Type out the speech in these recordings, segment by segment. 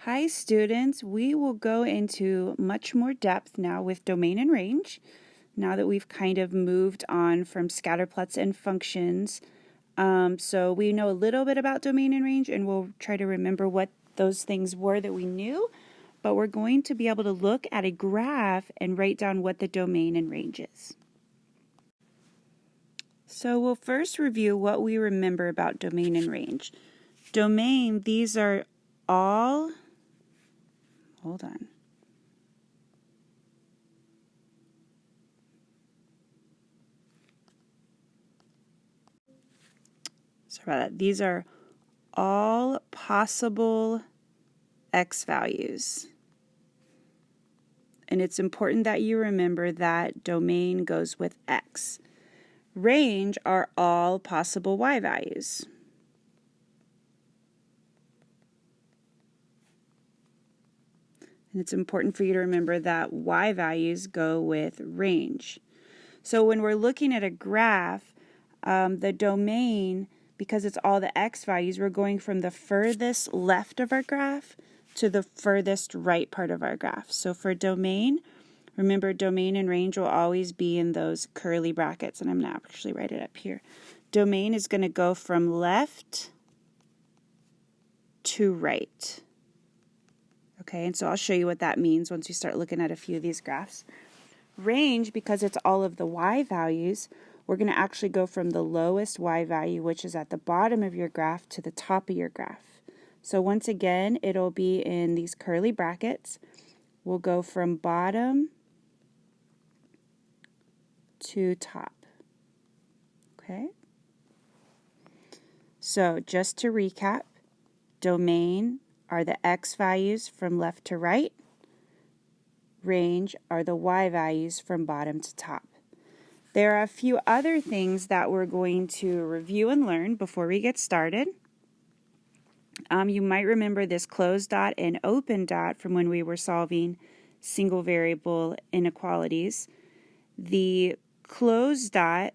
Hi students, we will go into much more depth now with domain and range, now that we've kind of moved on from scatterplots and functions. So we know a little bit about domain and range, and we'll try to remember what those things were that we knew, but we're going to be able to look at a graph and write down what the domain and range is. So we'll first review what we remember about domain and range. Domain, these are all, hold on. Sorry about that. These are all possible x values. And it's important that you remember that domain goes with x. Range are all possible y values. And it's important for you to remember that y values go with range. So when we're looking at a graph, the domain, because it's all the x values, we're going from the furthest left of our graph to the furthest right part of our graph. So for domain, remember domain and range will always be in those curly brackets, and I'm going to actually write it up here. Domain is going to go from left to right. Okay, and so I'll show you what that means once we start looking at a few of these graphs. Range, because it's all of the y values, we're going to actually go from the lowest y value, which is at the bottom of your graph, to the top of your graph. So once again, it'll be in these curly brackets. We'll go from bottom to top. Okay? So just to recap, domain are the x values from left to right. Range are the y values from bottom to top. There are a few other things that we're going to review and learn before we get started. You might remember this closed dot and open dot from when we were solving single variable inequalities. The closed dot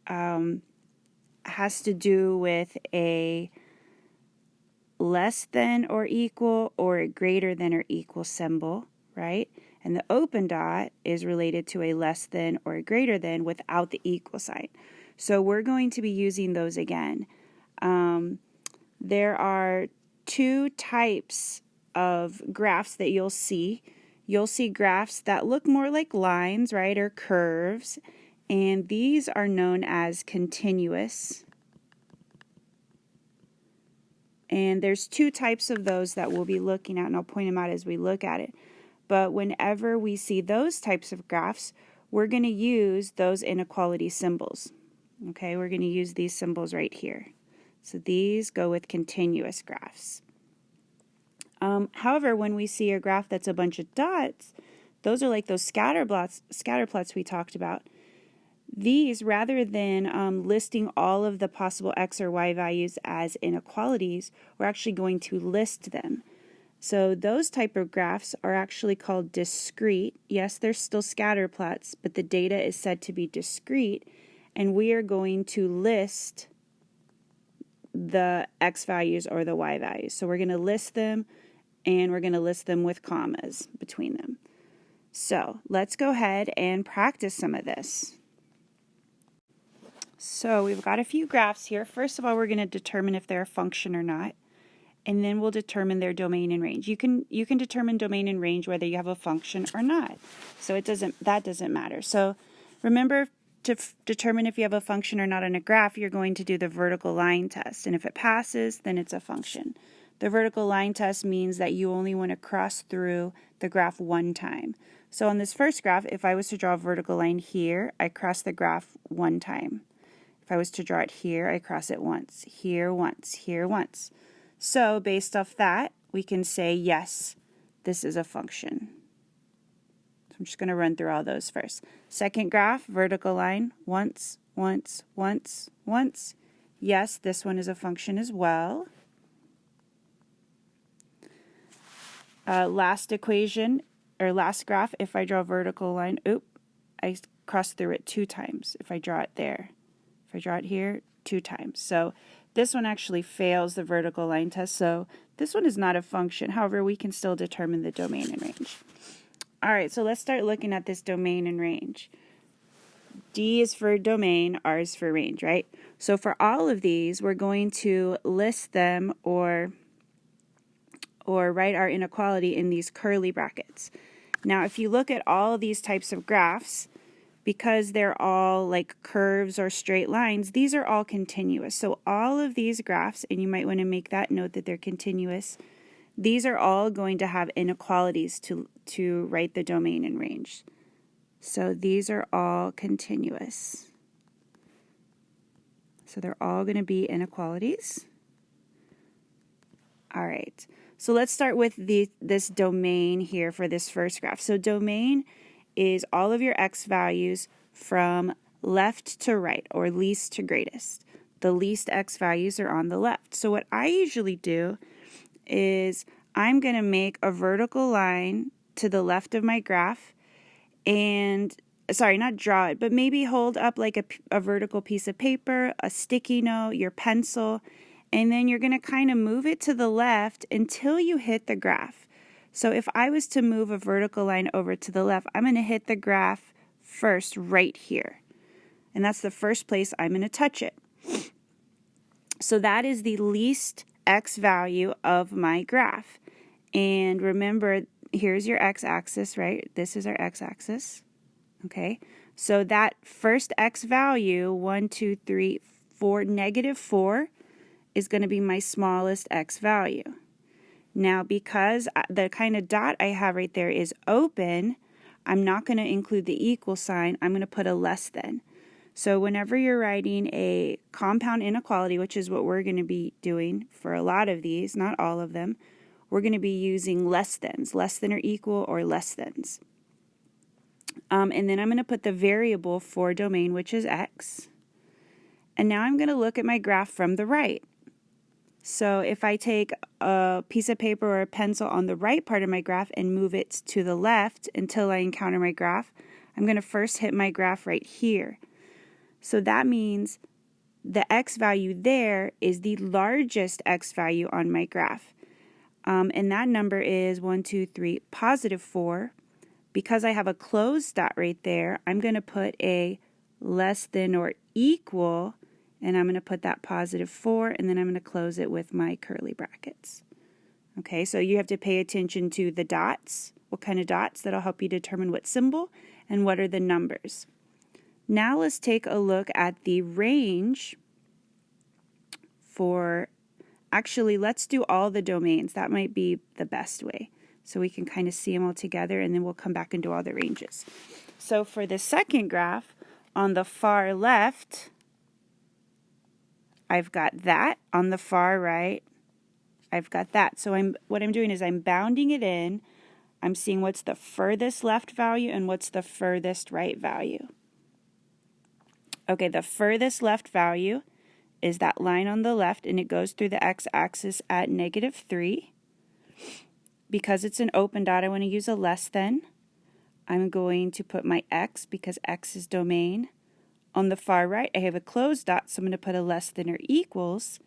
has to do with a less than or equal or a greater than or equal symbol, right? And the open dot is related to a less than or a greater than without the equal sign. So we're going to be using those again. There are two types of graphs that you'll see. You'll see graphs that look more like lines, right, or curves, and these are known as continuous. And there's two types of those that we'll be looking at, and I'll point them out as we look at it. But whenever we see those types of graphs, we're going to use those inequality symbols. Okay, we're going to use these symbols right here. So these go with continuous graphs. However, when we see a graph that's a bunch of dots, those are like those scatter plots we talked about. These, rather than listing all of the possible x or y values as inequalities, we're actually going to list them. So those type of graphs are actually called discrete. Yes, they're still scatter plots, but the data is said to be discrete, and we are going to list the x values or the y values. So we're going to list them, and we're going to list them with commas between them. So let's go ahead and practice some of this. So we've got a few graphs here. First of all, we're going to determine if they're a function or not, and then we'll determine their domain and range. You can determine domain and range whether you have a function or not. So that doesn't matter. So remember, to determine if you have a function or not on a graph, you're going to do the vertical line test, and if it passes, then it's a function. The vertical line test means that you only want to cross through the graph one time. So on this first graph, if I was to draw a vertical line here, I cross the graph one time. If I was to draw it here, I cross it once, here once, here once. So based off that, we can say, yes, this is a function. So I'm just going to run through all those first. Second graph, vertical line, once, once, once, once. Yes, this one is a function as well. Last equation, or last graph, if I draw a vertical line, I cross through it two times if I draw it there. If I draw it here, two times. So this one actually fails the vertical line test, so This one is not a function. However, we can still determine the domain and range. All right, so let's start looking at this domain and range. D is for domain, R is for range, right? So for all of these, we're going to list them or write our inequality in these curly brackets. Now, if you look at all these types of graphs, because they're all like curves or straight lines, these are all continuous. So all of these graphs, and you might want to make that note that they're continuous, these are all going to have inequalities to write the domain and range. So these are all continuous. So they're all going to be inequalities. All right. So let's start with this domain here for this first graph. So domain is all of your x values from left to right, or least to greatest. The least x values are on the left. So what I usually do is I'm going to make a vertical line to the left of my graph and, sorry, not draw it, but maybe hold up like a vertical piece of paper, a sticky note, your pencil, and then you're going to kind of move it to the left until you hit the graph. So if I was to move a vertical line over to the left, I'm going to hit the graph first right here. And that's the first place I'm going to touch it. So that is the least x value of my graph. And remember, here's your x-axis, right? This is our x-axis. Okay, so that first x value, 1, 2, 3, 4, negative 4, is going to be my smallest x value. Now, because the kind of dot I have right there is open, I'm not going to include the equal sign. I'm going to put a less than. So whenever you're writing a compound inequality, which is what we're going to be doing for a lot of these, not all of them, we're going to be using less than or equal or less thans. And then I'm going to put the variable for domain, which is x. And now I'm going to look at my graph from the right. So if I take a piece of paper or a pencil on the right part of my graph and move it to the left until I encounter my graph, I'm going to first hit my graph right here. So that means the x value there is the largest x value on my graph. And that number is 1, 2, 3, positive 4. Because I have a closed dot right there, I'm going to put a less than or equal, and I'm going to put that positive 4, and then I'm going to close it with my curly brackets. Okay, so you have to pay attention to the dots, what kind of dots, that'll help you determine what symbol and what are the numbers. Now let's take a look at the range for, actually let's do all the domains. That might be the best way. So we can kind of see them all together, and then we'll come back and do all the ranges. So for the second graph, on the far left, I've got that. On the far right, I've got that. So what I'm doing is I'm bounding it in. I'm seeing what's the furthest left value and what's the furthest right value. Okay, the furthest left value is that line on the left, and it goes through the x-axis at negative 3. Because it's an open dot, I want to use a less than. I'm going to put my x because x is domain. On the far right, I have a closed dot, so I'm going to put a less than or equals,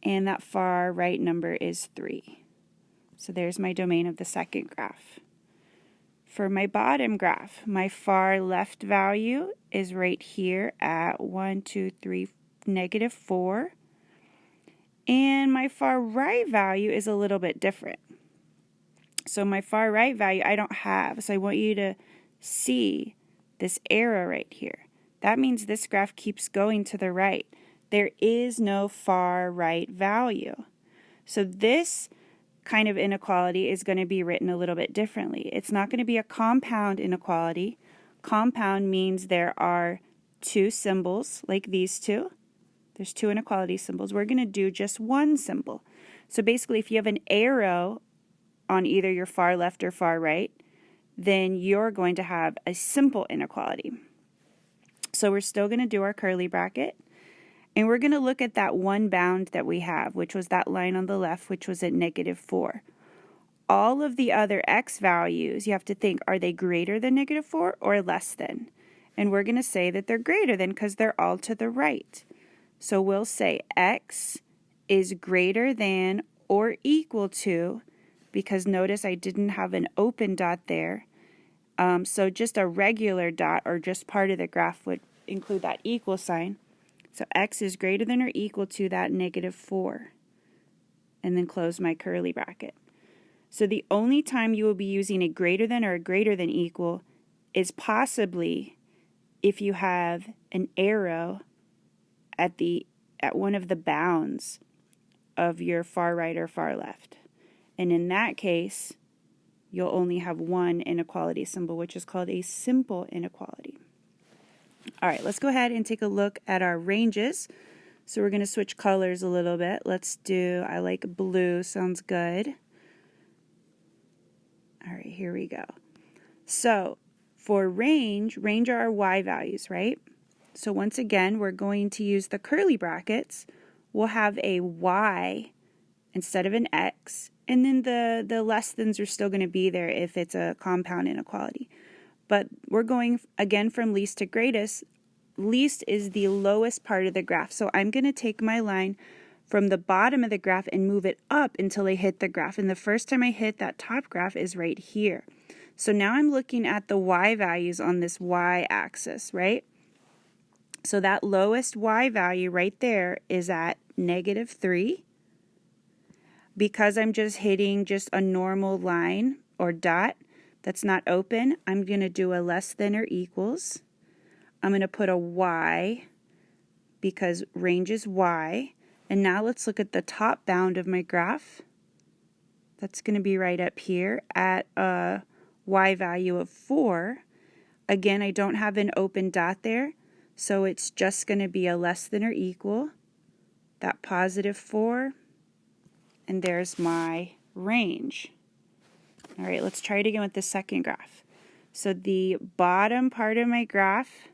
and that far right number is 3. So there's my domain of the second graph. For my bottom graph, my far left value is right here at 1, 2, 3, negative 4. And my far right value is a little bit different. So my far right value I don't have, so I want you to see this arrow right here. That means this graph keeps going to the right. There is no far right value. So this kind of inequality is going to be written a little bit differently. It's not going to be a compound inequality. Compound means there are two symbols like these two. There's two inequality symbols. We're going to do just one symbol. So basically, if you have an arrow on either your far left or far right, then you're going to have a simple inequality. So we're still going to do our curly bracket, and we're going to look at that one bound that we have, which was that line on the left, which was at negative 4. All of the other x values, you have to think, are they greater than negative 4 or less than? And we're going to say that they're greater than because they're all to the right. So we'll say x is greater than or equal to, because notice I didn't have an open dot there. So just a regular dot or just part of the graph would include that equal sign. So x is greater than or equal to that -4. And then close my curly bracket. So the only time you will be using a greater than or a greater than equal is possibly if you have an arrow at one of the bounds of your far right or far left. And in that case, you'll only have one inequality symbol, which is called a simple inequality. All right, let's go ahead and take a look at our ranges. So we're going to switch colors a little bit. I like blue, sounds good. All right, here we go. So for range are our y values, right? So once again, we're going to use the curly brackets. We'll have a y instead of an x, and then the less thans are still going to be there if it's a compound inequality. But we're going, again, from least to greatest. Least is the lowest part of the graph. So I'm going to take my line from the bottom of the graph and move it up until I hit the graph. And the first time I hit that top graph is right here. So now I'm looking at the y values on this y-axis, right? So that lowest y value right there is at -3. Because I'm just hitting just a normal line or dot that's not open, I'm going to do a less than or equals. I'm going to put a y because range is y. And now let's look at the top bound of my graph. That's going to be right up here at a y value of 4. Again, I don't have an open dot there, so it's just going to be a less than or equal that +4. And there's my range. All right, let's try it again with the second graph. So the bottom part of my graph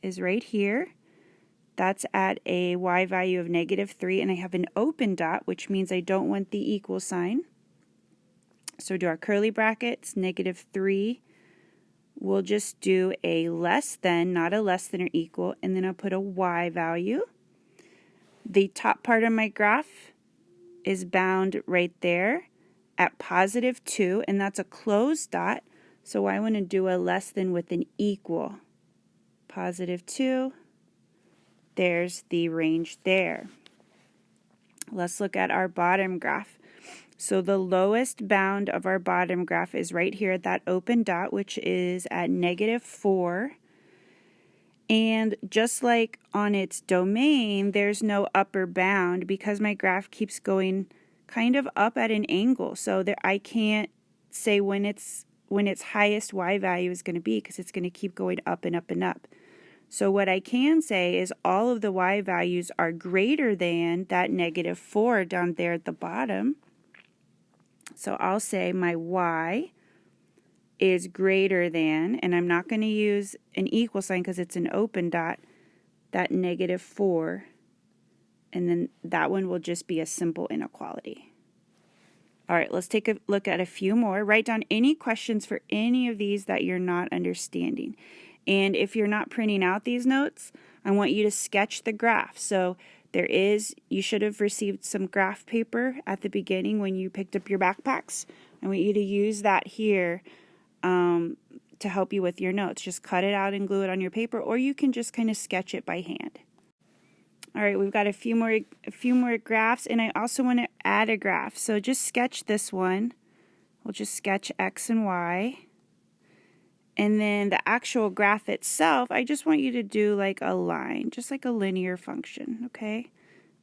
is right here. That's at a y value of -3, and I have an open dot, which means I don't want the equal sign. So do our curly brackets, -3. We'll just do a less than, not a less than or equal, and then I'll put a y value. The top part of my graph is bound right there at +2, and that's a closed dot, so I want to do a less than with an equal. +2. There's the range there. Let's look at our bottom graph. So the lowest bound of our bottom graph is right here at that open dot, which is at -4. And just like on its domain, there's no upper bound because my graph keeps going kind of up at an angle. So that I can't say when its highest y value is going to be because it's going to keep going up and up and up. So what I can say is all of the y values are greater than that -4 down there at the bottom. So I'll say my y is greater than, and I'm not going to use an equal sign because it's an open dot, that -4, and then that one will just be a simple inequality. All right, let's take a look at a few more. Write down any questions for any of these that you're not understanding. And if you're not printing out these notes, I want you to sketch the graph. So you should have received some graph paper at the beginning when you picked up your backpacks. I want you to use that here to help you with your notes. Just cut it out and glue it on your paper, or you can just kind of sketch it by hand. All right, we've got a few more graphs, and I also want to add a graph. So just sketch this one. We'll just sketch x and y. And then the actual graph itself, I just want you to do like a line, just like a linear function, okay?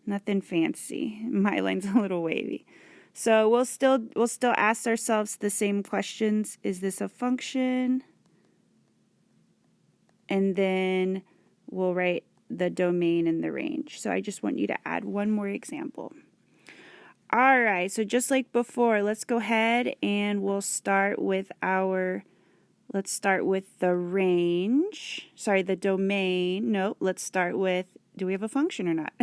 Nothing fancy. My line's a little wavy. So we'll still ask ourselves the same questions. Is this a function? And then we'll write the domain and the range. So I just want you to add one more example. All right, so just like before, let's go ahead and we'll start with the range. Sorry, the domain. No, let's start with, do we have a function or not?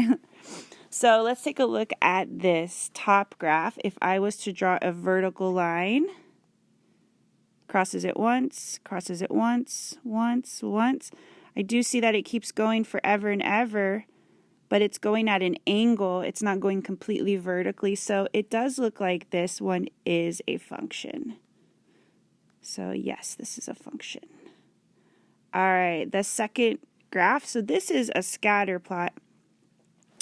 So let's take a look at this top graph. If I was to draw a vertical line, crosses it once, once. I do see that it keeps going forever and ever but it's going at an angle. It's not going completely vertically. So it does look like this one is a function. So yes, this is a function. All right, the second graph. So this is a scatter plot.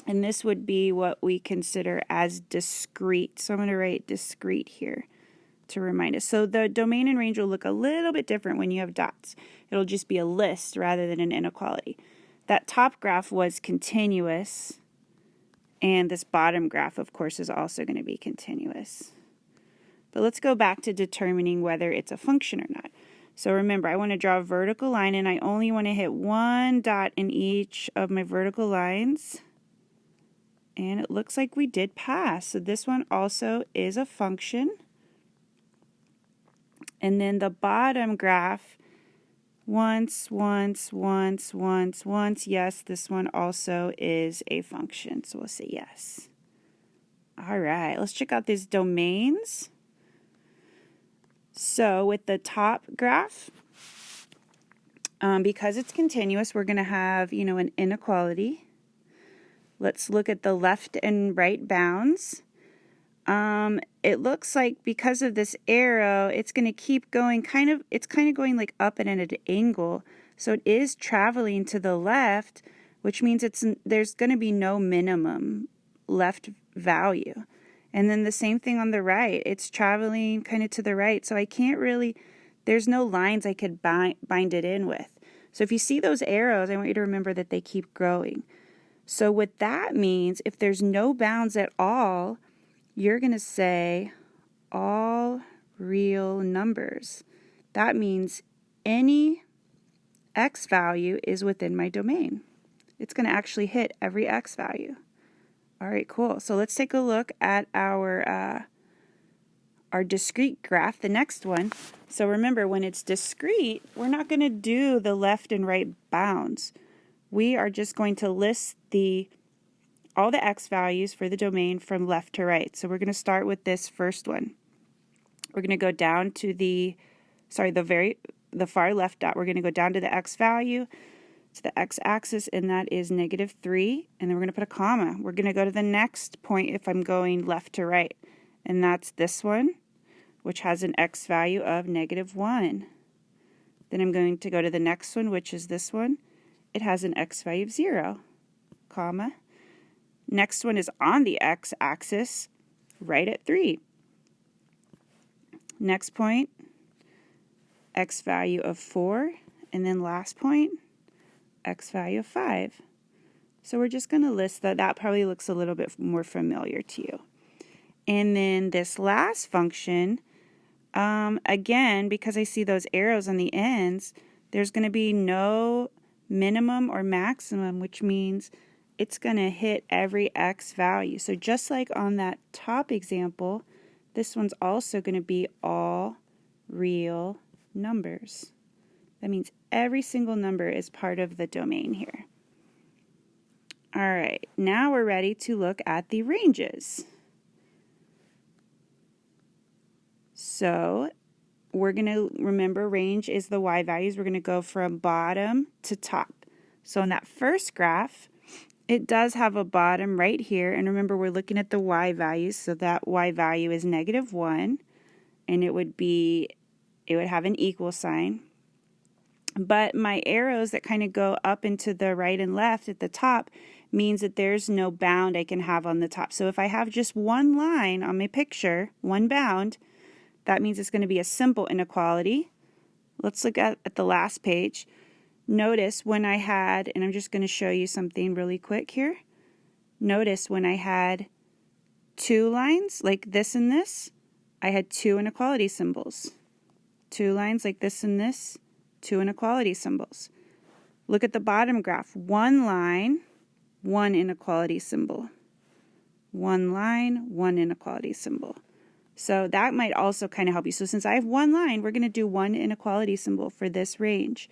And this would be what we consider as discrete. So I'm going to write discrete here to remind us. So the domain and range will look a little bit different when you have dots. It'll just be a list rather than an inequality. That top graph was continuous, and this bottom graph, of course, is also going to be continuous. But let's go back to determining whether it's a function or not. So remember, I want to draw a vertical line, and I only want to hit one dot in each of my vertical lines. And it looks like we did pass. So this one also is a function. And then the bottom graph, once. Yes, this one also is a function. So we'll say yes. All right, let's check out these domains. So with the top graph, because it's continuous, we're going to have, an inequality. Let's look at the left and right bounds. It looks like because of this arrow, it's going to keep going it's kind of going like up at an angle. So it is traveling to the left, which means there's going to be no minimum left value. And then the same thing on the right. It's traveling kind of to the right. So I can't really, there's no lines I could bind it in with. So if you see those arrows, I want you to remember that they keep growing. So what that means, if there's no bounds at all, you're going to say all real numbers. That means any x value is within my domain. It's going to actually hit every x value. All right, cool. So let's take a look at our discrete graph, the next one. So remember, when it's discrete, we're not going to do the left and right bounds. We are just going to list all the x values for the domain from left to right. So we're going to start with this first one. We're going to go down to the far left dot. We're going to go down to the x value, to the x-axis, and that is -3. And then we're going to put a comma. We're going to go to the next point if I'm going left to right. And that's this one, which has an x value of -1. Then I'm going to go to the next one, which is this one. It has an x value of 0, comma. Next one is on the x-axis, right at 3. Next point, x value of 4. And then last point, x value of 5. So we're just going to list that. That probably looks a little bit more familiar to you. And then this last function, again, because I see those arrows on the ends, there's going to be no minimum or maximum, which means it's going to hit every x value. So just like on that top example, this one's also going to be all real numbers. That means every single number is part of the domain here. All right, now we're ready to look at the ranges. So we're going to remember range is the y values. We're going to go from bottom to top. So in that first graph, it does have a bottom right here. And remember, we're looking at the y values. So that y value is -1. And it would have an equal sign. But my arrows that kind of go up into the right and left at the top means that there's no bound I can have on the top. So if I have just one line on my picture, one bound, that means it's going to be a simple inequality. Let's look at the last page. Notice when I had, and I'm just going to show you something really quick here. Notice when I had two lines like this and this, I had two inequality symbols. Two lines like this and this, two inequality symbols. Look at the bottom graph. One line, one inequality symbol. One line, one inequality symbol. So that might also kind of help you. So since I have one line, we're going to do one inequality symbol for this range.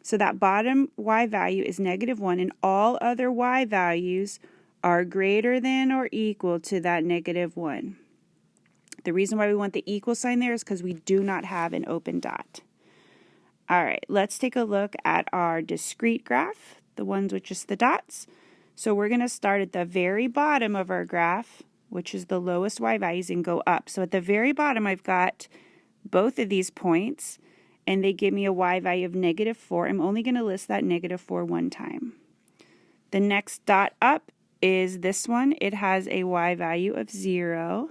So that bottom y value is -1, and all other y values are greater than or equal to that -1. The reason why we want the equal sign there is because we do not have an open dot. All right, let's take a look at our discrete graph, the ones with just the dots. So we're going to start at the very bottom of our graph, which is the lowest y values, and go up. So at the very bottom, I've got both of these points, and they give me a y value of -4. I'm only going to list that -4 one time. The next dot up is this one. It has a y value of 0,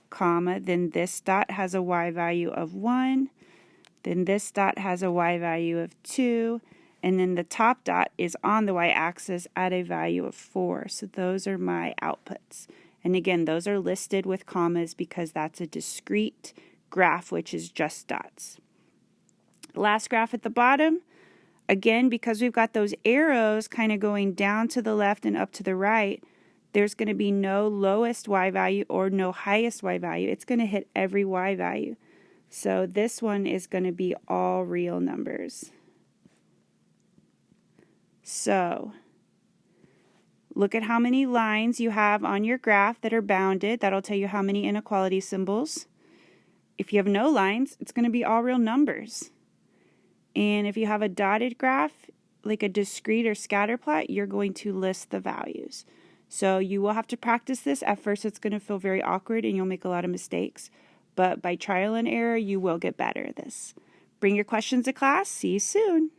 comma, then this dot has a y value of 1, then this dot has a y value of 2, and then the top dot is on the y-axis at a value of 4. So those are my outputs. And again, those are listed with commas because that's a discrete graph, which is just dots. Last graph at the bottom, again, because we've got those arrows kind of going down to the left and up to the right, there's going to be no lowest y value or no highest y value. It's going to hit every y value. So this one is going to be all real numbers. So look at how many lines you have on your graph that are bounded. That'll tell you how many inequality symbols. If you have no lines, it's going to be all real numbers. And if you have a dotted graph, like a discrete or scatter plot, you're going to list the values. So you will have to practice this. At first, it's going to feel very awkward and you'll make a lot of mistakes. But by trial and error, you will get better at this. Bring your questions to class. See you soon.